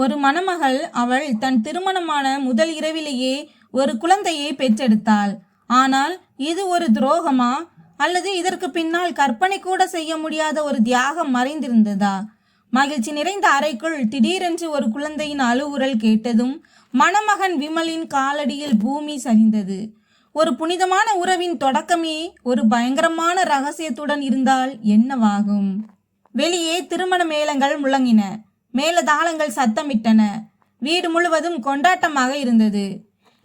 ஒரு மணமகள் அவள் தன் திருமணமான முதல் இரவிலேயே ஒரு குழந்தையை பெற்றெடுத்தாள். ஆனால் இது ஒரு துரோகமா, அல்லது இதற்கு பின்னால் கற்பனை கூட செய்ய முடியாத ஒரு தியாகம் மறைந்திருந்ததா? மகிழ்ச்சி நிறைந்த அறைக்குள் திடீரென்று ஒரு குழந்தையின் அழுகுரல் கேட்டதும் மணமகன் விமலின் காலடியில் பூமி சரிந்தது. ஒரு புனிதமான உறவின் தொடக்கமே ஒரு பயங்கரமான ரகசியத்துடன் இருந்தால் என்னவாகும்? வெளியே திருமண மேளங்கள் முழங்கின. மேளதாளங்கள் சத்தமிட்டன. வீடு முழுவதும் கொண்டாட்டமாக இருந்தது.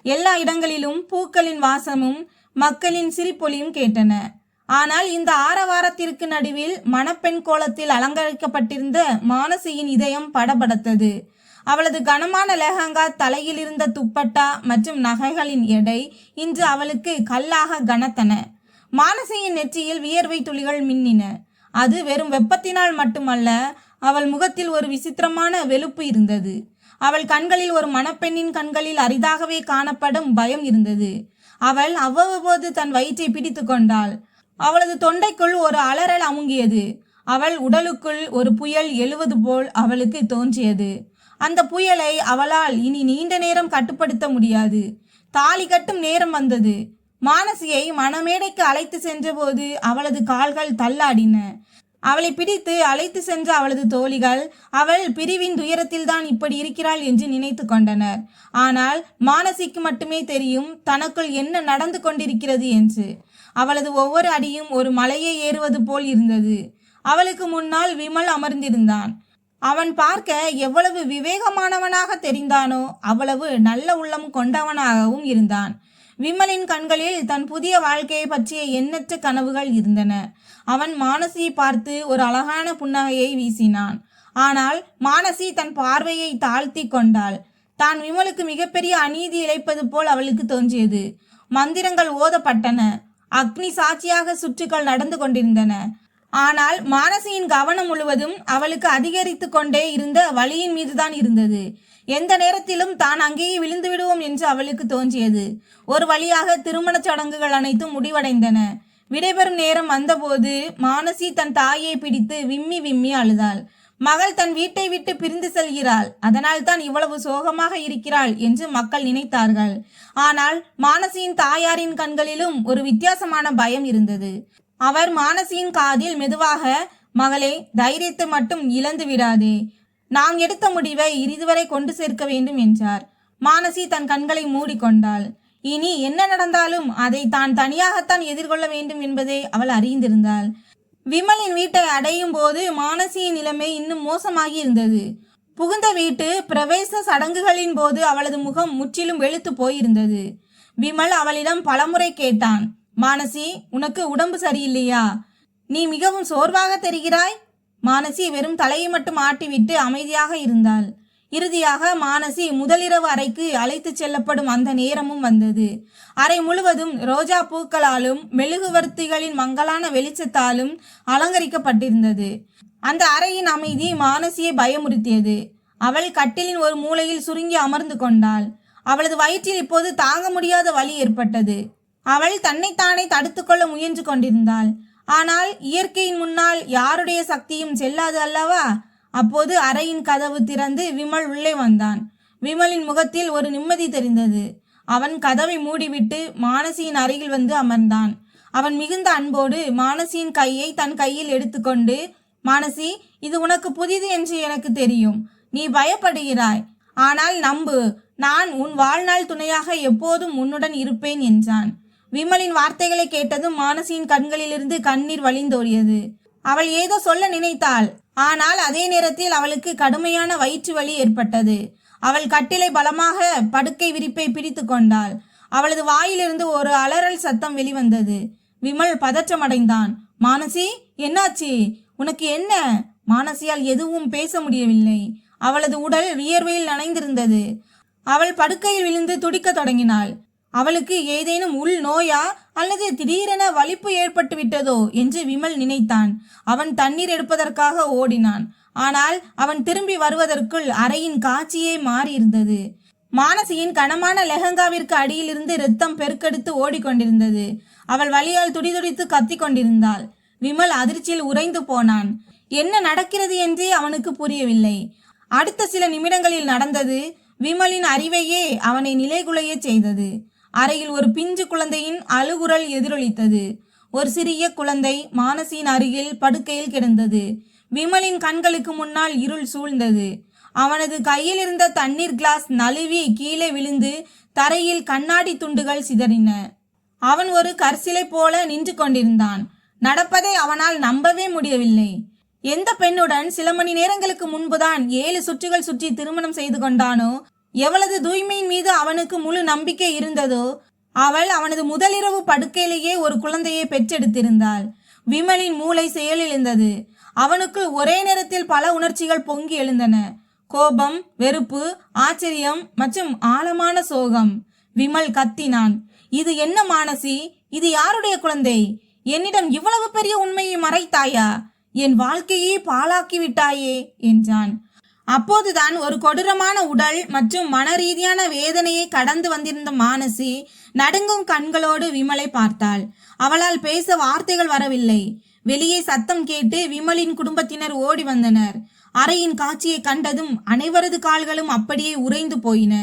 எல்லா இடங்களிலும் பூக்களின் வாசமும் மக்களின் சிரிப்பொலியும் கேட்டன. ஆனால் இந்த ஆரவாரத்திற்கு நடுவில் மணப்பெண் கோலத்தில் அலங்கரிக்கப்பட்டிருந்த மானசியின் இதயம் படபடத்தது. அவளது கனமான லெஹங்கா, தலையில் இருந்த துப்பட்டா மற்றும் நகைகளின் எடை இன்று அவளுக்கு கல்லாக கனத்தன. மானசியின் நெற்றியில் வியர்வை துளிகள் மின்னின. அது வெறும் வெப்பத்தினால் மட்டுமல்ல, அவள் முகத்தில் ஒரு விசித்திரமான வெளுப்பு இருந்தது. அவள் கண்களில், ஒரு மணப்பெண்ணின் கண்களில் அரிதாகவே காணப்படும் பயம் இருந்தது. அவள் அவ்வப்போது தன் வயிற்றை பிடித்து கொண்டாள். அவளது தொண்டைக்குள் ஒரு அலறல் அமுங்கியது. அவள் உடலுக்குள் ஒரு புயல் எழுவது போல் அவளுக்கு தோன்றியது. அந்த புயலை அவளால் இனி நீண்ட நேரம் கட்டுப்படுத்த முடியாது. தாலி கட்டும் நேரம் வந்தது. மானசியை மணமேடைக்கு அழைத்து சென்றபோது அவளது கால்கள் தள்ளாடின. அவளை பிடித்து அழைத்து சென்ற அவளது தோழிகள் அவள் பிரிவின் துயரத்தில்தான் இப்படி இருக்கிறாள் என்று நினைத்து கொண்டனர். ஆனால் மானசிக்கு மட்டுமே தெரியும் தனக்குள் என்ன நடந்து கொண்டிருக்கிறது என்று. அவளது ஒவ்வொரு அடியும் ஒரு மலையை ஏறுவது போல் இருந்தது. அவளுக்கு முன்னால் விமல் அமர்ந்திருந்தான். அவன் பார்க்க எவ்வளவு விவேகமானவனாக தெரிந்தானோ அவ்வளவு நல்ல உள்ளம் கொண்டவனாகவும் இருந்தான். விமலின் கண்களில் தன் புதிய வாழ்க்கையை பற்றிய எண்ணற்ற கனவுகள் இருந்தன. அவன் மானசியை பார்த்து ஒரு அழகான புன்னகையை வீசினான். ஆனால் மானசி தன் பார்வையை தாழ்த்தி கொண்டாள். தான் விமலுக்கு மிகப்பெரிய அநீதி இழைப்பது போல் அவளுக்கு தோன்றியது. மந்திரங்கள் ஓதப்பட்டன. அக்னி சாட்சியாக சுற்றுக்கள் நடந்து கொண்டிருந்தன. ஆனால் மானசியின் கவனம் முழுவதும் அவளுக்கு அதிகரித்து கொண்டே இருந்த வலியின் மீதுதான் இருந்தது. எந்த நேரத்திலும் தான் அங்கேயே விழுந்து விடுவோம் என்று அவளுக்கு தோன்றியது. ஒரு வழியாக திருமண சடங்குகள் அனைத்தும் முடிவடைந்தன. விடைபெறும் நேரம் வந்தபோது மானசி தன் தாயை பிடித்து விம்மி விம்மி அழுதாள். மகள் தன் வீட்டை விட்டு பிரிந்து செல்கிறாள், அதனால் தான் இவ்வளவு சோகமாக இருக்கிறாள் என்று மக்கள் நினைத்தார்கள். ஆனால் மானசியின் தாயாரின் கண்களிலும் ஒரு வித்தியாசமான பயம் இருந்தது. அவர் மானசியின் காதில் மெதுவாக, மகளே, தைரியத்தை மட்டும் இழந்து விடாதே. நாம் எடுத்த முடிவை இறுதிவரை கொண்டு சேர்க்க வேண்டும் என்றார். மானசி தன் கண்களை மூடிக்கொண்டாள். இனி என்ன நடந்தாலும் அதை தான் தனியாகத்தான் எதிர்கொள்ள வேண்டும் என்பதை அவள் அறிந்திருந்தாள். விமலின் வீட்டை அடையும் போது மானசியின் நிலைமை இன்னும் மோசமாகி இருந்தது. புகுந்த வீட்டு பிரவேச சடங்குகளின் போது அவளது முகம் முற்றிலும் வெளுத்து போயிருந்தது. விமல் அவளிடம் பலமுறை கேட்டான், மானசி, உனக்கு உடம்பு சரியில்லையா? நீ மிகவும் சோர்வாக தெரிகிறாய். மானசி வெறும் தலையை மட்டும் ஆட்டிவிட்டு அமைதியாக இருந்தாள். இறுதியாக மானசி முதலிரவு அறைக்கு அழைத்து செல்லப்படும் அந்த நேரமும் வந்தது. அறை முழுவதும் ரோஜா பூக்களாலும் மெழுகுவர்த்திகளின் மங்கலான வெளிச்சத்தாலும் அலங்கரிக்கப்பட்டிருந்தது. அந்த அறையின் அமைதி மானசியை பயமுறுத்தியது. அவள் கட்டிலின் ஒரு மூலையில் சுருங்கி அமர்ந்து கொண்டாள். அவளது வயிற்றில் இப்போது தாங்க முடியாத வலி ஏற்பட்டது. அவள் தன்னைத்தானே தடுத்துக்கொள்ள முயன்று கொண்டிருந்தாள். ஆனால் இயற்கையின் முன்னால் யாருடைய சக்தியும் செல்லாது அல்லவா? அப்போது அறையின் கதவு திறந்து விமல் உள்ளே வந்தான். விமலின் முகத்தில் ஒரு நிம்மதி தெரிந்தது. அவன் கதவை மூடிவிட்டு மானசியின் அருகில் வந்து அமர்ந்தான். அவன் மிகுந்த அன்போடு மானசியின் கையை தன் கையில் எடுத்துக்கொண்டு, மானசி, இது உனக்கு புதிது என்று எனக்கு தெரியும். நீ பயப்படுகிறாய். ஆனால் நம்பு, நான் உன் வாழ்நாள் துணையாக எப்போதும் உன்னுடன் இருப்பேன் என்றான். விமலின் வார்த்தைகளை கேட்டதும் மானசியின் கண்களிலிருந்து கண்ணீர் வழிந்தோடியது. அவள் ஏதோ சொல்ல நினைத்தாள். ஆனால் அதே நேரத்தில் அவளுக்கு கடுமையான வயிற்று வலி ஏற்பட்டது. அவள் கட்டிலை பலமாக படுக்கை விரிப்பை பிடித்து கொண்டாள். அவளது வாயிலிருந்து ஒரு அலறல் சத்தம் வெளிவந்தது. விமல் பதற்றமடைந்தான். மானசி, என்னாச்சு? உனக்கு என்ன? மானசியால் எதுவும் பேச முடியவில்லை. அவளது உடல் வியர்வையில் நனைந்திருந்தது. அவள் படுக்கையில் விழுந்து துடிக்க தொடங்கினாள். அவளுக்கு ஏதேனும் உள் நோயா அல்லது திடீரென வலிப்பு ஏற்பட்டு விட்டதோ என்று விமல் நினைத்தான். அவன் தண்ணீர் எடுப்பதற்காக ஓடினான். ஆனால் அவன் திரும்பி வருவதற்குள் அறையின் காட்சியே மாறியிருந்தது. மானசியின் கனமான லெஹங்காவிற்கு அடியிலிருந்து இரத்தம் பெருக்கெடுத்து ஓடிக்கொண்டிருந்தது. அவள் வலியால் துடிதுடித்து கத்தி கொண்டிருந்தாள். விமல் அதிர்ச்சியில் உறைந்து போனான். என்ன நடக்கிறது என்றே அவனுக்கு புரியவில்லை. அடுத்த சில நிமிடங்களில் நடந்தது விமலின் அறிவையே அவனை நிலைகுலைய செய்தது. அறையில் ஒரு பிஞ்சு குழந்தையின் அழுகுரல் எதிரொலித்தது. ஒரு சிறிய குழந்தை மானசியின் அருகில் படுக்கையில் கிடந்தது. விமலின் கண்களுக்கு முன்னால் இருள் சூழ்ந்தது. அவனது கையில் இருந்த தண்ணீர் கிளாஸ் நழுவி கீழே விழுந்து தரையில் கண்ணாடி துண்டுகள் சிதறின. அவன் ஒரு கற்சிலை போல நின்று கொண்டிருந்தான். நடப்பதை அவனால் நம்பவே முடியவில்லை. எந்த பெண்ணுடன் சில மணி நேரங்களுக்கு முன்புதான் 7 சுற்றுகள் சுற்றி திருமணம் செய்து கொண்டானோ, எவ்வளவு தூய்மையின் மீது அவனுக்கு முழு நம்பிக்கை இருந்ததோ, அவள் அவனது முதலிரவு படுக்கையிலேயே ஒரு குழந்தையை பெற்றெடுத்திருந்தாள். விமலின் மூளை செயலிழந்தது. அவனுக்குள் ஒரே நேரத்தில் பல உணர்ச்சிகள் பொங்கி எழுந்தன. கோபம், வெறுப்பு, ஆச்சரியம் மற்றும் ஆழமான சோகம். விமல் கத்தினான், இது என்ன மானசி? இது யாருடைய குழந்தை? என்னிடம் இவ்வளவு பெரிய உண்மையை மறைத்தாயா? என் வாழ்க்கையே பாழாக்கி விட்டாயே என்றான். அப்போதுதான் ஒரு கொடூரமான உடல் மற்றும் மன ரீதியான வேதனையை கடந்து வந்திருந்த மானசி நடுங்கும் கண்களோடு விமலை பார்த்தாள். அவளால் பேச வார்த்தைகள் வரவில்லை. வெளியே சத்தம் கேட்டு விமலின் குடும்பத்தினர் ஓடி வந்தனர். அறையின் காட்சியை கண்டதும் அனைவரது கால்களும் அப்படியே உறைந்து போயின.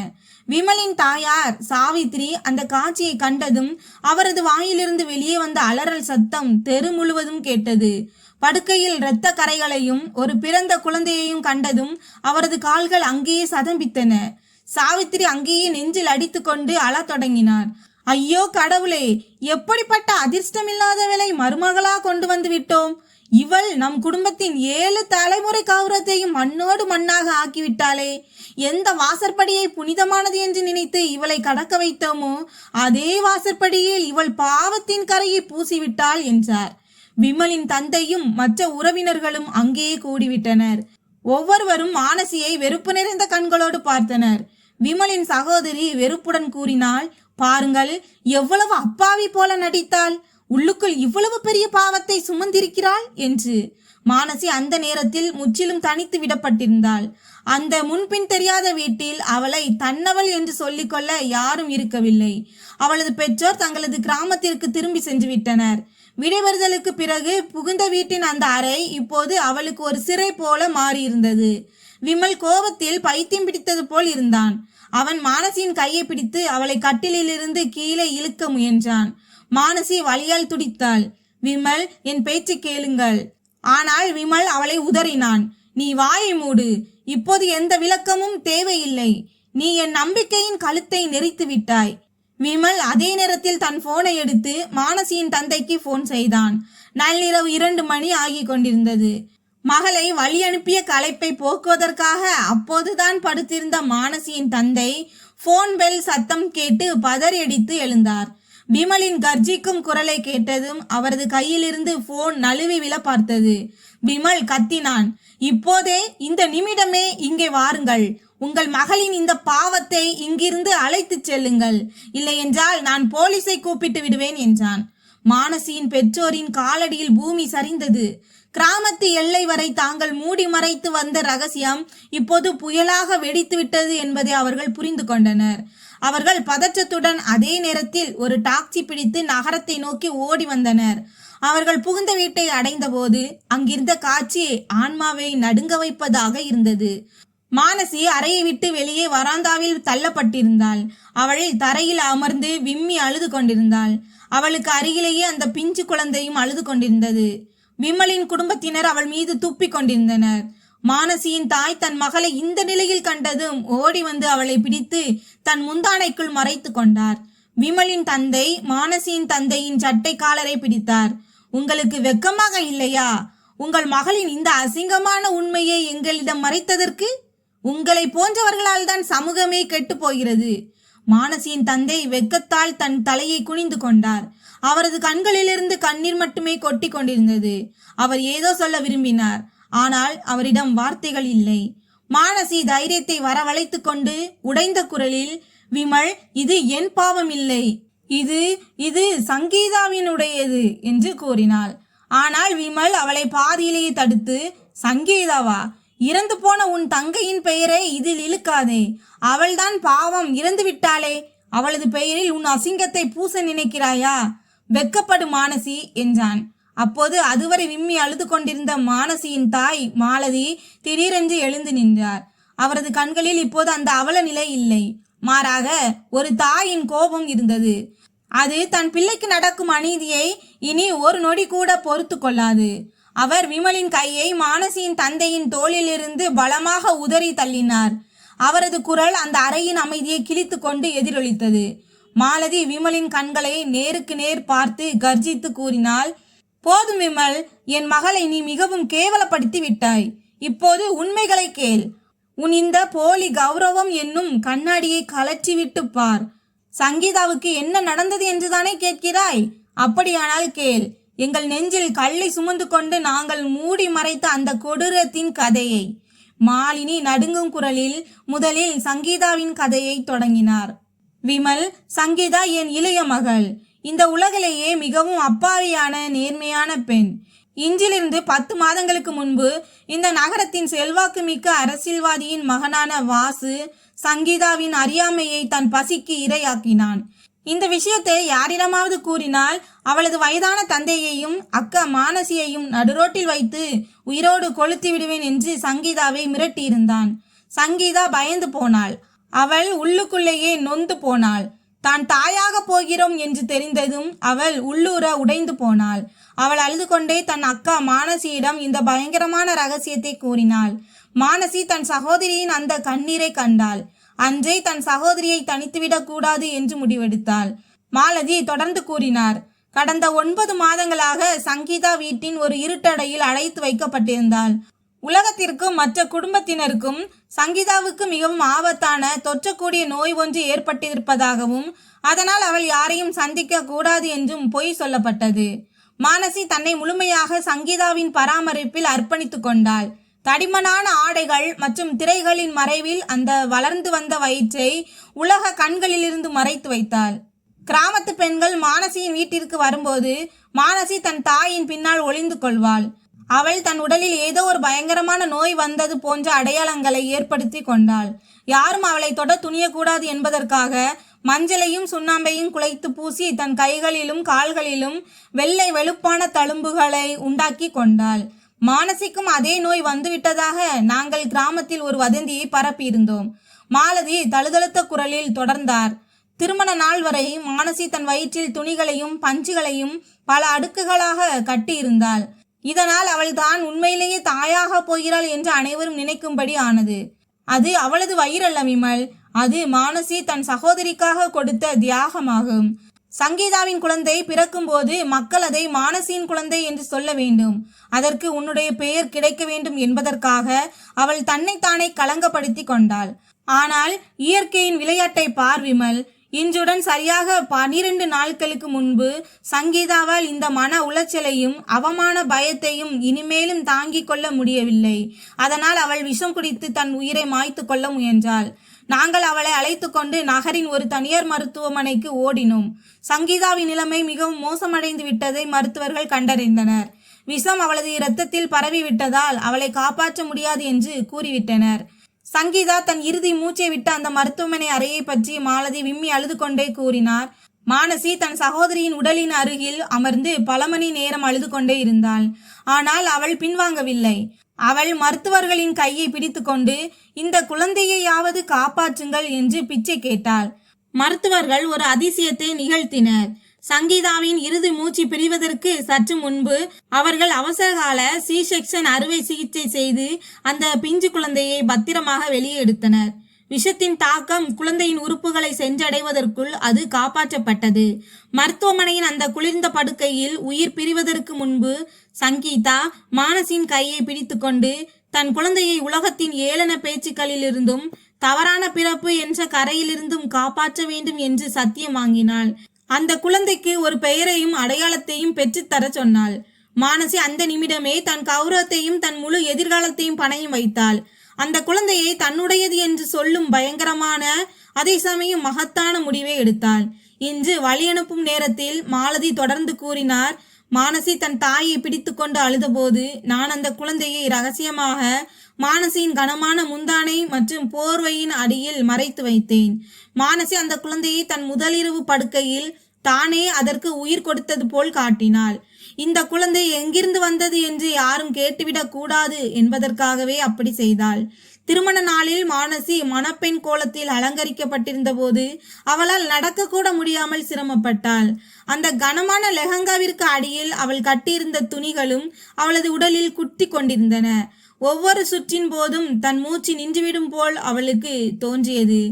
விமலின் தாயார் சாவித்ரி அந்த காட்சியை கண்டதும் அவரது வாயிலிருந்து வெளியே வந்த அலறல் சத்தம் தெரு முழுவதும் கேட்டது. படுக்கையில் இரத்த கரைகளையும் ஒரு பிறந்த குழந்தையையும் கண்டதும் அவரது கால்கள் அங்கேயே சதம்பித்தன. சாவித்திரி அங்கேயே நெஞ்சில் அடித்து கொண்டு அழத் தொடங்கினார். ஐயோ கடவுளே, எப்படிப்பட்ட அதிர்ஷ்டமில்லாதவளை மருமகளா கொண்டு வந்து விட்டோம். இவள் நம் குடும்பத்தின் 7 தலைமுறை கௌரவத்தையும் மண்ணோடு மண்ணாக ஆக்கிவிட்டாளே. எந்த வாசற்படியை புனிதமானது என்று நினைத்து இவளை கடக்க வைத்தோமோ அதே வாசற்படியில் இவள் பாவத்தின் கரையை பூசிவிட்டாள் என்றார். விமலின் தந்தையும் மற்ற உறவினர்களும் அங்கேயே கூடிவிட்டனர். ஒவ்வொருவரும் மானசியை வெறுப்பு நிறைந்த கண்களோடு பார்த்தனர். விமலின் சகோதரி வெறுப்புடன் கூறினாள், பாருங்கள், எவ்வளவு அப்பாவி போல நடித்தாள். உள்ளுக்குள் இவ்வளவு பெரிய பாவத்தை சுமந்திருக்கிறாள் என்று. மானசி அந்த நேரத்தில் முற்றிலும் தனித்து விடப்பட்டிருந்தாள். அந்த முன்பின் தெரியாத வீட்டில் அவளை தன்னவள் என்று சொல்லிக்கொள்ள யாரும் இருக்கவில்லை. அவளது பெற்றோர் தங்களது கிராமத்திற்கு திரும்பி சென்று விட்டனர். விடைபெறுதலுக்கு பிறகு புகுந்த வீட்டின் அந்த அறை இப்போது அவளுக்கு ஒரு சிறை போல மாறியிருந்தது. விமல் கோபத்தில் பைத்தியம் பிடித்தது போல் இருந்தான். அவன் மானசியின் கையை பிடித்து அவளை கட்டிலிலிருந்து கீழே இழுக்க முயன்றான். மானசி வலியால் துடித்தாள். விமல், என் பேச்சு கேளுங்கள். ஆனால் விமல் அவளை உதறினான். நீ வாயை மூடு. இப்போது எந்த விளக்கமும் தேவையில்லை. நீ என் நம்பிக்கையின் கழுத்தை நெரித்து விட்டாய். விமல் அதே நேரத்தில் தன் போனை எடுத்து மானசியின் தந்தைக்கு போன் செய்தான். நள்ளிரவு 2 மணி ஆகி கொண்டிருந்தது. மகளை வழி அனுப்பிய களைப்பை போக்குவதற்காக அப்போதுதான் படுத்திருந்த மானசியின் தந்தை போன் பெல் சத்தம் கேட்டு பதறியடித்து எழுந்தார். விமலின் கர்ஜிக்கும் குரலை கேட்டதும் அவரது கையிலிருந்து போன் நழுவி விழ பார்த்தது. விமல் கத்தினான், இப்போதே, இந்த நிமிடமே இங்கே வாருங்கள். உங்கள் மகளின் இந்த பாவத்தை இங்கிருந்து அழைத்து செல்லுங்கள். இல்லை என்றால் நான் போலீஸை கூப்பிட்டு விடுவேன் என்றான். மானசியின் பெற்றோரின் காலடியில் பூமி சரிந்தது. கிராமத்து எல்லை வரை தாங்கள் மூடி மறைத்து வந்த ரகசியம் இப்போது புயலாக வெடித்து விட்டது என்பதை அவர்கள் புரிந்து கொண்டனர். அவர்கள் பதற்றத்துடன் அதே நேரத்தில் ஒரு டாக்ஸி பிடித்து நகரத்தை நோக்கி ஓடி வந்தனர். அவர்கள் புகுந்த வீட்டை அடைந்த போது அங்கிருந்த காட்சி ஆன்மாவை நடுங்க வைப்பதாக இருந்தது. மானசி அறையை விட்டு வெளியே வராந்தாவில் தள்ளப்பட்டிருந்தாள். அவள் தரையில் அமர்ந்து விம்மி அழுது கொண்டிருந்தாள். அவளுக்கு அருகிலேயே அந்த பிஞ்சு குழந்தையும் அழுது கொண்டிருந்தது. விமலின் குடும்பத்தினர் அவள் மீது துப்பி கொண்டிருந்தனர். மானசியின் தாய் தன் மகளை இந்த நிலையில் கண்டதும் ஓடி வந்து அவளை பிடித்து தன் முந்தானைக்குள் மறைத்து கொண்டார். விமலின் தந்தை மானசியின் தந்தையின் சட்டை காலரை பிடித்தார். உங்களுக்கு வெக்கமாக இல்லையா? உங்கள் மகளின் இந்த அசிங்கமான உண்மையை எங்களிடம் மறைத்ததற்கு உங்களை போன்றவர்களால் தான் சமூகமே கெட்டு போகிறது. மானசியின் தந்தை வெக்கத்தால் தன் தலையை குனிந்து கொண்டார். அவரது கண்களிலிருந்து கண்ணீர் மட்டுமே கொட்டி கொண்டிருந்தது. அவர் ஏதோ சொல்ல விரும்பினார். ஆனால் அவரிடம் வார்த்தைகள் இல்லை. மானசி தைரியத்தை வரவழைத்து கொண்டு உடைந்த குரலில், விமல், இது என் பாவம் இல்லை, இது சங்கீதாவினுடையது என்று கூறினாள். ஆனால் விமல் அவளை பாதியிலேயே தடுத்து, சங்கீதாவா? இறந்து போன உன் தங்கையின் பெயரை இதில் இழுக்காதே. அவள்தான் பாவம், இறந்து விட்டாளே. அவளது பெயரில் உன் அசிங்கத்தை பூச நினைக்கிறாயா? வெக்கப்படு மானசி என்றான். அப்போது அதுவரை விம்மி அழுது கொண்டிருந்த மானசியின் தாய் மாலதி திடீரென்று எழுந்து நின்றார். அவரது கண்களில் இப்போது அந்த அவல நிலை இல்லை. மாறாக ஒரு தாயின் கோபம் இருந்தது. அது தன் பிள்ளைக்கு நடக்கும் அநீதியை இனி ஒரு நொடி கூட பொறுத்து கொள்ளாது. அவர் விமலின் கையை மானசியின் தந்தையின் தோளிலிருந்து பலமாக உதறி தள்ளினார். அவரது குரல் அந்த அறையின் அமைதியை கிழித்து கொண்டு எதிரொலித்தது. மாலதி விமலின் கண்களை நேருக்கு நேர் பார்த்து கர்ஜித்து கூறினாள், போதும் விமல், என் மகளை நீ மிகவும் கேவலப்படுத்தி விட்டாய். இப்போது உண்மைகளை கேள். உன் இந்த போலி கௌரவம் என்னும் கண்ணாடியை கலற்றிவிட்டு பார். சங்கீதாவுக்கு என்ன நடந்தது என்றுதானே கேட்கிறாய்? அப்படியானால் கேள். எங்கள் நெஞ்சில் கல்லை சுமந்து கொண்டு நாங்கள் மூடி மறைத்த அந்த கொடூரத்தின் கதையை. மாலினி நடுங்கும் குரலில் முதலில் சங்கீதாவின் கதையை தொடங்கினார். விமல், சங்கீதா என் இளைய மகள். இந்த உலகிலேயே மிகவும் அப்பாவியான நேர்மையான பெண். இன்றிலிருந்து 10 மாதங்களுக்கு முன்பு இந்த நகரத்தின் செல்வாக்கு மிக்க அரசியல்வாதியின் மகனான வாசு சங்கீதாவின் அறியாமையை தன் பசிக்கு இரையாக்கினான். இந்த விஷயத்தை யாரிடமாவது கூறினால் அவளது வயதான தந்தையையும் அக்கா மானசியையும் நடுரோட்டில் வைத்து உயிரோடு கொளுத்தி விடுவேன் என்று சங்கீதாவை மிரட்டியிருந்தான். சங்கீதா பயந்து போனாள். அவள் உள்ளுக்குள்ளேயே நொந்து போனாள். தான் தாயாக போகிறோம் என்று தெரிந்ததும் அவள் உள்ளூர உடைந்து போனாள். அவள் அழுது கொண்டே தன் அக்கா மானசியிடம் இந்த பயங்கரமான ரகசியத்தை கூறினாள். மானசி தன் சகோதரியின் அந்த கண்ணீரை கண்டாள். அன்றே தன் சகோதரியை தனித்துவிடக் கூடாது என்று முடிவெடுத்தாள். மாலதி தொடர்ந்து கூறினார், கடந்த 9 மாதங்களாக சங்கீதா வீட்டின் ஒரு இருட்டடையில் அடைத்து வைக்கப்பட்டிருந்தாள். உலகத்திற்கும் மற்ற குடும்பத்தினருக்கும் சங்கீதாவுக்கு மிகவும் ஆபத்தான தொற்றக்கூடிய நோய் ஒன்று ஏற்பட்டிருப்பதாகவும் அதனால் அவள் யாரையும் சந்திக்க கூடாது என்றும் பொய் சொல்லப்பட்டது. மானசி தன்னை முழுமையாக சங்கீதாவின் பராமரிப்பில் அர்ப்பணித்துக் கொண்டாள். தடிமனான ஆடைகள் மற்றும் திரைகளின் மறைவில் அந்த வளர்ந்து வந்த வயிற்றை உலக கண்களிலிருந்து மறைத்து வைத்தாள். கிராமத்து பெண்கள் மானசியின் வீட்டிற்கு வரும்போது மானசி தன் தாயின் பின்னால் ஒளிந்து கொள்வாள். அவள் தன் உடலில் ஏதோ ஒரு பயங்கரமான நோய் வந்தது போன்ற அடையாளங்களை ஏற்படுத்தி கொண்டாள். யாரும் அவளை தொட துணியக்கூடாது என்பதற்காக மஞ்சளையும் சுண்ணாம்பையும் குழைத்து பூசி தன் கைகளிலும் கால்களிலும் வெள்ளை வெளுப்பான தழும்புகளை உண்டாக்கி கொண்டாள். மானசிக்கும் அதே நோய் வந்துவிட்டதாக நாங்கள் கிராமத்தில் ஒரு வதந்தியை பரப்பியிருந்தோம். மாலதி தழுதழுத்த குரலில் தொடர்ந்தார். திருமண நாள் வரை மானசி தன் வயிற்றில் துணிகளையும் பஞ்சுகளையும் பல அடுக்குகளாக கட்டியிருந்தாள். இதனால் அவள் தான் உண்மையிலேயே தாயாக போகிறாள் என்று அனைவரும் நினைக்கும்படி ஆனது. அது அவளது வயிறல்ல விமல், அது மானசி தன் சகோதரிக்காக கொடுத்த தியாகமாகும். சங்கீதாவின் குழந்தை பிறக்கும் போது மக்கள் அதை மானசியின் குழந்தை என்று சொல்ல வேண்டும். அதற்கு உன்னுடைய பெயர் கிடைக்க வேண்டும் என்பதற்காக அவள் தன்னைத்தானே களங்கப்படுத்தி கொண்டாள். ஆனால் இயற்கையின் விளையாட்டை பார் விமல். இன்றுடன் சரியாக 12 நாட்களுக்கு முன்பு சங்கீதாவால் இந்த மன உளைச்சலையும் அவமான பயத்தையும் இனிமேலும் தாங்கிக் கொள்ள முடியவில்லை. அதனால் அவள் விஷம் குடித்து தன் உயிரை மாய்த்து கொள்ள முயன்றாள். நாங்கள் அவளை அழைத்து கொண்டு நகரின் ஒரு தனியார் மருத்துவமனைக்கு ஓடினோம். சங்கீதாவின் நிலைமை மிகவும் மோசமடைந்து விட்டதை மருத்துவர்கள் கண்டறிந்தனர். விஷம் அவளது இரத்தத்தில் பரவிவிட்டதால் அவளை காப்பாற்ற முடியாது என்று கூறிவிட்டனர். சங்கீதா தன் இறுதி மூச்சை விட்ட அந்த மருத்துவமனை அறையை பற்றி மாலதி விம்மி அழுது கொண்டே கூறினார். மானசி தன் சகோதரியின் உடலின் அருகில் அமர்ந்து பல மணி நேரம் அழுது கொண்டே இருந்தாள். ஆனால் அவள் பின்வாங்கவில்லை. அவள் மருத்துவர்களின் கையை பிடித்துக்கொண்டு இந்த குழந்தையையாவது காப்பாற்றுங்கள் என்று பிச்சை கேட்டாள். மருத்துவர்கள் ஒரு அதிசயத்தை நிகழ்த்தினர். சங்கீதாவின் இறுதி மூச்சு பிரிவதற்கு சற்று முன்பு அவர்கள் அவசரகால C-செக்ஷன் அறுவை சிகிச்சை செய்து அந்த பிஞ்சு குழந்தையை பத்திரமாக வெளியே எடுத்தனர். விஷத்தின் தாக்கம் குழந்தையின் உறுப்புகளை சென்றடைவதற்குள் அது காப்பாற்றப்பட்டது. மருத்துவமனையின் அந்த குளிர்ந்த படுக்கையில் உயிர் பிரிவதற்கு முன்பு சங்கீதா மானசின் கையை பிடித்துக்கொண்டு தன் குழந்தையை உலகத்தின் ஏளன பேச்சுக்களிலிருந்தும் தவறான பிறப்பு என்ற கரையிலிருந்தும் காப்பாற்ற வேண்டும் என்று சத்தியம் வாங்கினாள். அந்த குழந்தைக்கு ஒரு பெயரையும் அடையாளத்தையும் பெற்றுத்தர சொன்னாள். மானசி அந்த நிமிடமே தன் கௌரவத்தையும் தன் முழு எதிர்காலத்தையும் பணையும் வைத்தாள். அந்த குழந்தையை தன்னுடையது என்று சொல்லும் பயங்கரமான அதே சமயம் மகத்தான முடிவை எடுத்தாள். இன்று வழியனுப்பும் நேரத்தில் மாலதி தொடர்ந்து கூறினார். மானசி தன் தாயை பிடித்து கொண்டு அழுதபோது நான் அந்த குழந்தையை ரகசியமாக மானசியின் கனமான முந்தானை மற்றும் போர்வையின் அடியில் மறைத்து வைத்தேன். மானசி அந்த குழந்தையை தன் முதலிரவு படுக்கையில் தானே அதற்கு உயிர் கொடுத்தது போல் காட்டினாள். இந்த குழந்தை எங்கிருந்து வந்தது என்று யாரும் கேட்டுவிடக் கூடாது என்பதற்காகவே அப்படி செய்தாள். திருமண நாளில் மானசி மணப்பெண் கோலத்தில் அலங்கரிக்கப்பட்டிருந்த போது அவளால் நடக்க கூட முடியாமல் சிரமப்பட்டாள். அந்த கனமான லெஹங்காவிற்கு அடியில் அவள் கட்டியிருந்த துணிகளும் அவளது உடலில் குத்தி கொண்டிருந்தன. ஒவ்வொரு சுற்றின் போதும் தன் மூச்சு நின்றுவிடும் போல் அவளுக்கு தோன்றியது.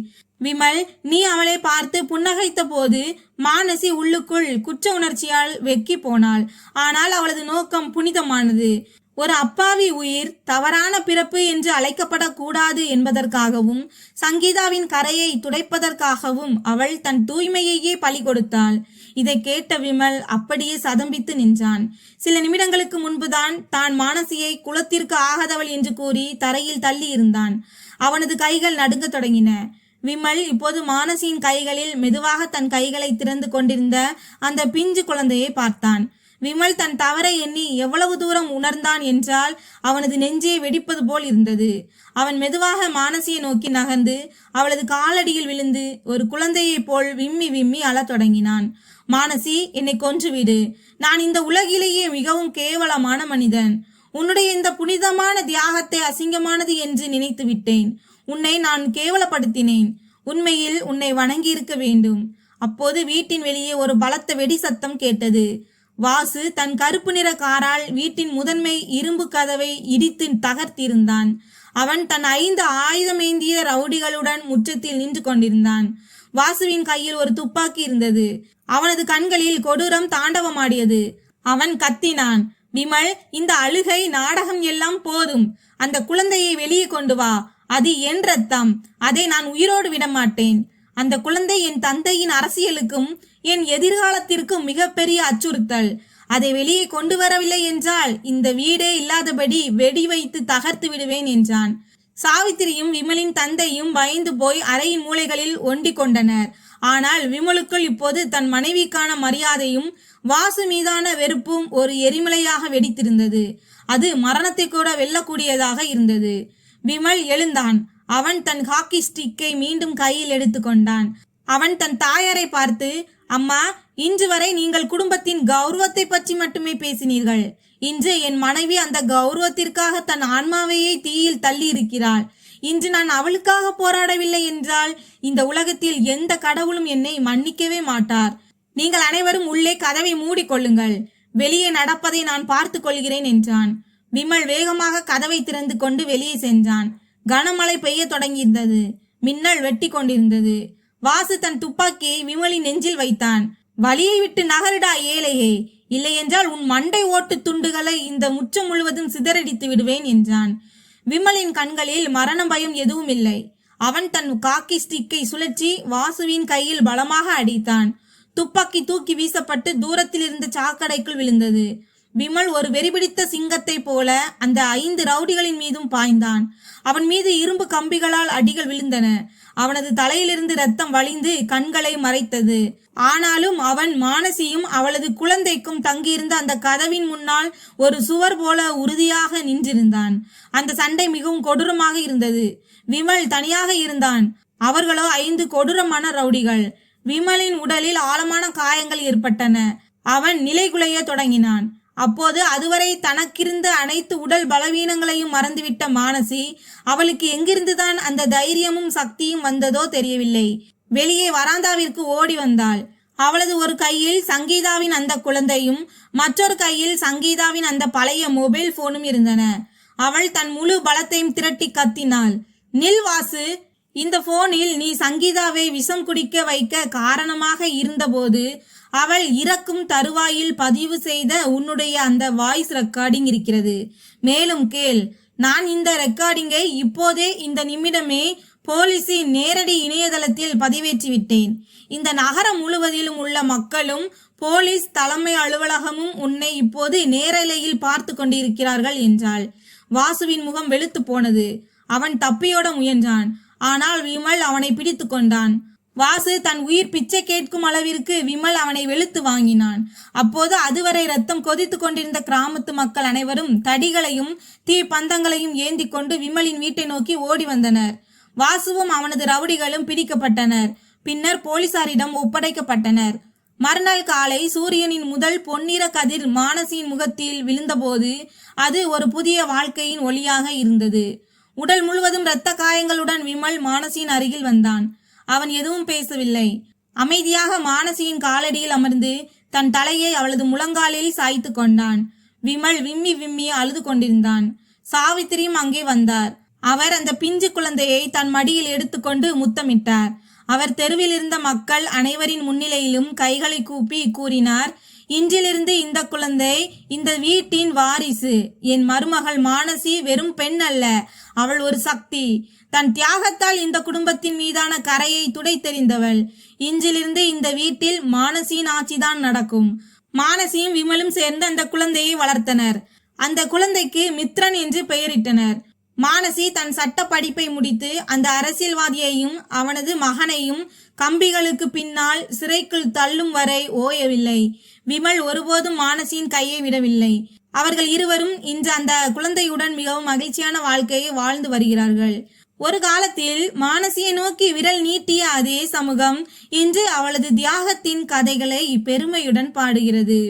விமல், நீ அவளை பார்த்து புன்னகைத்த போது மானசி உள்ளுக்குள் குற்ற உணர்ச்சியால் வெக்கி போனாள். ஆனால் அவளது நோக்கம் புனிதமானது. ஒரு அப்பாவி உயிர் தவறான பிறப்பு என்று அழைக்கப்படக்கூடாது என்பதற்காகவும் சங்கீதாவின் கரையை துடைப்பதற்காகவும் அவள் தன் தூய்மையையே பலி கொடுத்தாள். இதை கேட்ட விமல் அப்படியே சதம்பித்து நின்றான். சில நிமிடங்களுக்கு முன்புதான் தான் மானசியை குலத்திற்கு ஆகாதவள் என்று கூறி தரையில் தள்ளி இருந்தான். அவனது கைகள் நடுங்க தொடங்கின. விமல் இப்போது மானசியின் கைகளில் மெதுவாக தன் கைகளை திறந்து கொண்டிருந்த அந்த பிஞ்சு குழந்தையை பார்த்தான். விமல் தன் தவறை எண்ணி எவ்வளவு தூரம் உணர்ந்தான் என்றால் அவனது நெஞ்சே வெடிப்பது போல் இருந்தது. அவன் மெதுவாக மானசியை நோக்கி நகர்ந்து அவளது காலடியில் விழுந்து ஒரு குழந்தையைப் போல் விம்மி விம்மி அழத் தொடங்கினான். மானசி, என்னை கொன்றுவிடு. நான் இந்த உலகிலேயே மிகவும் கேவலமான மனிதன். உன்னுடைய இந்த புனிதமான தியாகத்தை அசிங்கமானது என்று நினைத்து விட்டேன். உன்னை நான் கேவலப்படுத்தினேன். உண்மையில் உன்னை வணங்கி இருக்க வேண்டும். அப்போது வீட்டின் வெளியே ஒரு பலத்த வெடி சத்தம் கேட்டது. வாசு தன் கருப்பு நிற காரால் வீட்டின் முதன்மை இரும்பு கதவை இடித்து தகர்த்திருந்தான். அவன் தன் 5 ஆயுதமேந்திய ரவுடிகளுடன் முற்றத்தில் நின்று கொண்டிருந்தான். வாசுவின் கையில் ஒரு துப்பாக்கி இருந்தது. அவனது கண்களில் கொடூரம் தாண்டவமாடியது. அவன் கத்தினான், விமல், இந்த அழுகை நாடகம் எல்லாம் போதும். அந்த குழந்தையை வெளியே கொண்டு வா. அது என் ரத்தம். அதை நான் உயிரோடு விடமாட்டேன். அந்த குழந்தை என் தந்தையின் அரசியலுக்கும் என் எதிர்காலத்திற்கும் மிகப்பெரிய அச்சுறுத்தல். அதை வெளியே கொண்டு வரவில்லை என்றால் இந்த வீடே இல்லாதபடி வெடி வைத்து தகர்த்து விடுவேன் என்றான். சாவித்திரியும் விமலின் தந்தையும் பயந்து போய் அறையின் மூலைகளில் ஒண்டி கொண்டனர். ஆனால் விமலுக்குள் இப்போது தன் மனைவிக்கான மரியாதையும் வாசு மீதான வெறுப்பும் ஒரு எரிமலையாக வெடித்திருந்தது. அது மரணத்தை கூட வெல்லக்கூடியதாக இருந்தது. விமல் எழுந்தான். அவன் தன் ஹாக்கி ஸ்டிக்கை மீண்டும் கையில் எடுத்துக்கொண்டான். அவன் தன் தாயாரை பார்த்து, அம்மா, இன்று வரை நீங்கள் குடும்பத்தின் கௌரவத்தை பற்றி மட்டுமே பேசினீர்கள். இன்று என் மனைவி அந்த கௌரவத்திற்காக தன் ஆன்மாவையே தீயில் தள்ளி இருக்கிறாள். இன்று நான் அவளுக்காக போராடவில்லை என்றால் இந்த உலகத்தில் எந்த கடவுளும் என்னை மன்னிக்கவே மாட்டார். நீங்கள் அனைவரும் உள்ளே கதவை மூடிக்கொள்ளுங்கள். வெளியே நடப்பதை நான் பார்த்து கொள்கிறேன் என்றான். விமல் வேகமாக கதவை திறந்து கொண்டு வெளியே சென்றான். கனமழை பெய்ய தொடங்கியிருந்தது. மின்னல் வெட்டி கொண்டிருந்தது. வாசு தன் துப்பாக்கியை விமலின் நெஞ்சில் வைத்தான். வழியை விட்டு நகருடா ஏழையே, இல்லையென்றால் உன் மண்டை ஓட்டு துண்டுகளை இந்த முற்றம் முழுவதும் சிதறடித்து விடுவேன் என்றான். விமலின் கண்களில் மரண பயம் எதுவும் இல்லை. அவன் தன் காக்கி ஸ்டிக்கை சுழற்றி வாசுவின் கையில் பலமாக அடித்தான். துப்பாக்கி தூக்கி வீசப்பட்டு தூரத்தில் இருந்த சாக்கடைக்குள் விழுந்தது. விமல் ஒரு வெறிபிடித்த சிங்கத்தை போல அந்த 5 ரவுடிகளின் மீதும் பாய்ந்தான். அவன் மீது இரும்பு கம்பிகளால் அடிகள் விழுந்தன. அவனது தலையிலிருந்து ரத்தம் வழிந்து கண்களை மறைத்தது. ஆனாலும் அவன் மானசியும் அவளது குழந்தைக்கும் தங்கியிருந்த அந்த கதவின் முன்னால் ஒரு சுவர் போல உறுதியாக நின்றிருந்தான். அந்த சண்டை மிகவும் கொடூரமாக இருந்தது. விமல் தனியாக இருந்தான். அவர்களோ 5 கொடூரமான ரவுடிகள். விமலின் உடலில் ஆழமான காயங்கள் ஏற்பட்டன. அவன் நிலைகுலைய தொடங்கினான். அப்போது அதுவரை தனக்கிருந்த அனைத்து உடல் பலவீனங்களையும் மறந்துவிட்ட மானசி, அவளுக்கு எங்கிருந்துதான் அந்த தைரியமும் சக்தியும் வந்ததோ தெரியவில்லை, வெளியே வராந்தாவிற்கு ஓடி வந்தாள். அவளது ஒரு கையில் சங்கீதாவின் அந்த குழந்தையும் மற்றொரு கையில் சங்கீதாவின் அந்த பழைய மொபைல் போனும் இருந்தன. அவள் தன் முழு பலத்தையும் திரட்டி கத்தினாள், நில் வாசு, இந்த போனில் நீ சங்கீதாவை விஷம் குடிக்க வைக்க காரணமாக இருந்தபோது அவள் இறக்கும் தருவாயில் பதிவு செய்த உன்னுடைய அந்த வாய்ஸ் ரெக்கார்டிங் இருக்கிறது. மேலும் கேள். நான் இந்த ரெக்கார்டிங்கை இப்போதே இந்த நிமிடமே போலீஸின் நேரடி இணையதளத்தில் பதிவேற்றிவிட்டேன். இந்த நகரம் முழுவதிலும் உள்ள மக்களும் போலீஸ் தலைமை அலுவலகமும் உன்னை இப்போது நேரலையில் பார்த்து கொண்டிருக்கிறார்கள் என்றாள். வாசுவின் முகம் வெளுத்து போனது. அவன் தப்பியோட முயன்றான். ஆனால் விமல் அவனை பிடித்து கொண்டான். வாசு தன் உயிர் பிச்சை கேட்கும் அளவிற்கு விமல் அவனை வெளுத்து வாங்கினான். அப்போது அதுவரை ரத்தம் கொதித்து கொண்டிருந்த கிராமத்து மக்கள் அனைவரும் தடிகளையும் தீ பந்தங்களையும் ஏந்தி கொண்டு விமலின் வீட்டை நோக்கி ஓடி வந்தனர். வாசுவும் அவனது ரவுடிகளும் பிடிக்கப்பட்டனர். பின்னர் போலீசாரிடம் ஒப்படைக்கப்பட்டனர். மறுநாள் காலை சூரியனின் முதல் பொன்னிற கதிர் மானசியின் முகத்தில் விழுந்தபோது அது ஒரு புதிய வாழ்க்கையின் ஒளியாக இருந்தது. உடல் முழுவதும் இரத்த காயங்களுடன் விமல் மானசியின் அருகில் வந்தான். அவன் எதுவும் பேசவில்லை. அமைதியாக மானசியின் காலடியில் அமர்ந்து தன் தலையை அவளது முழங்காலில் சாய்த்து கொண்டான். விமல் விம்மி விம்மி அழுது கொண்டிருந்தான். சாவித்திரியும் அங்கே வந்தார். அவர் அந்த பிஞ்சு குழந்தையை தன் மடியில் எடுத்துக்கொண்டு முத்தமிட்டார். அவர் தெருவில் இருந்த மக்கள் அனைவரின் முன்னிலையிலும் கைகளை கூப்பி கூறினார், இன்றிலிருந்து இந்த குழந்தை இந்த வீட்டின் வாரிசு. என் மருமகள் மானசி வெறும் பெண் அல்ல, அவள் ஒரு சக்தி. தன் தியாகத்தால் இந்த குடும்பத்தின் மீதான கரையை துடைத்தெறிந்தவள். இன்றிலிருந்து இந்த வீட்டில் மானசியின் ஆட்சிதான் நடக்கும். மானசியும் விமலும் சேர்ந்து அந்த குழந்தையை வளர்த்தனர். அந்த குழந்தைக்கு மித்ரன் என்று பெயரிட்டனர். மானசி தன் சட்ட படிப்பை முடித்து அந்த அரசியல்வாதியையும் அவனது மகனையும் கம்பிகளுக்கு பின்னால் சிறைக்குள் தள்ளும் வரை ஓயவில்லை. விமல் ஒருபோதும் மானசியின் கையை விடவில்லை. அவர்கள் இருவரும் இன்று அந்த குழந்தையுடன் மிகவும் மகிழ்ச்சியான வாழ்க்கையை வாழ்ந்து வருகிறார்கள். ஒரு காலத்தில் மானசியை நோக்கி விரல் நீட்டிய அதே சமூகம் இன்று அவளது தியாகத்தின் கதைகளை பெருமையுடன் பாடுகிறது.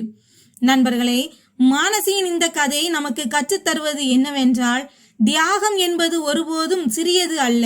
நண்பர்களே, மானசியின் இந்த கதை நமக்கு கற்றுத்தருவது என்னவென்றால், தியாகம் என்பது ஒருபோதும் சிறியது அல்ல.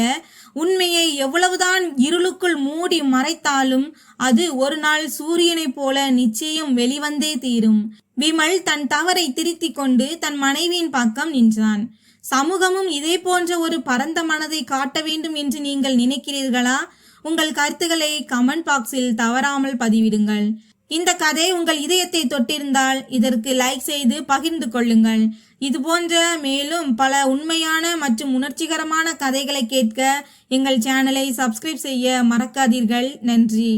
உண்மையை எவ்வளவுதான் இருளுக்குள் மூடி மறைத்தாலும் அது ஒரு நாள் சூரியனைப் போல நிச்சயம் வெளிவந்தே தீரும். விமல் தன் தவறை திருத்திக் கொண்டு தன் மனைவியின் பக்கம் நின்றான். சமூகமும் இதே போன்ற ஒரு பரந்த மனதை காட்ட வேண்டும் என்று நீங்கள் நினைக்கிறீர்களா? உங்கள் கருத்துக்களை கமெண்ட் பாக்ஸில் தவறாமல் பதிவிடுங்கள். இந்த கதை உங்கள் இதயத்தை தொட்டிருந்தால் இதற்கு லைக் செய்து பகிர்ந்து கொள்ளுங்கள். இது போன்ற மேலும் பல உண்மையான மற்றும் உணர்ச்சிகரமான கதைகளை கேட்க எங்கள் சேனலை சப்ஸ்கிரைப் செய்ய மறக்காதீர்கள். நன்றி.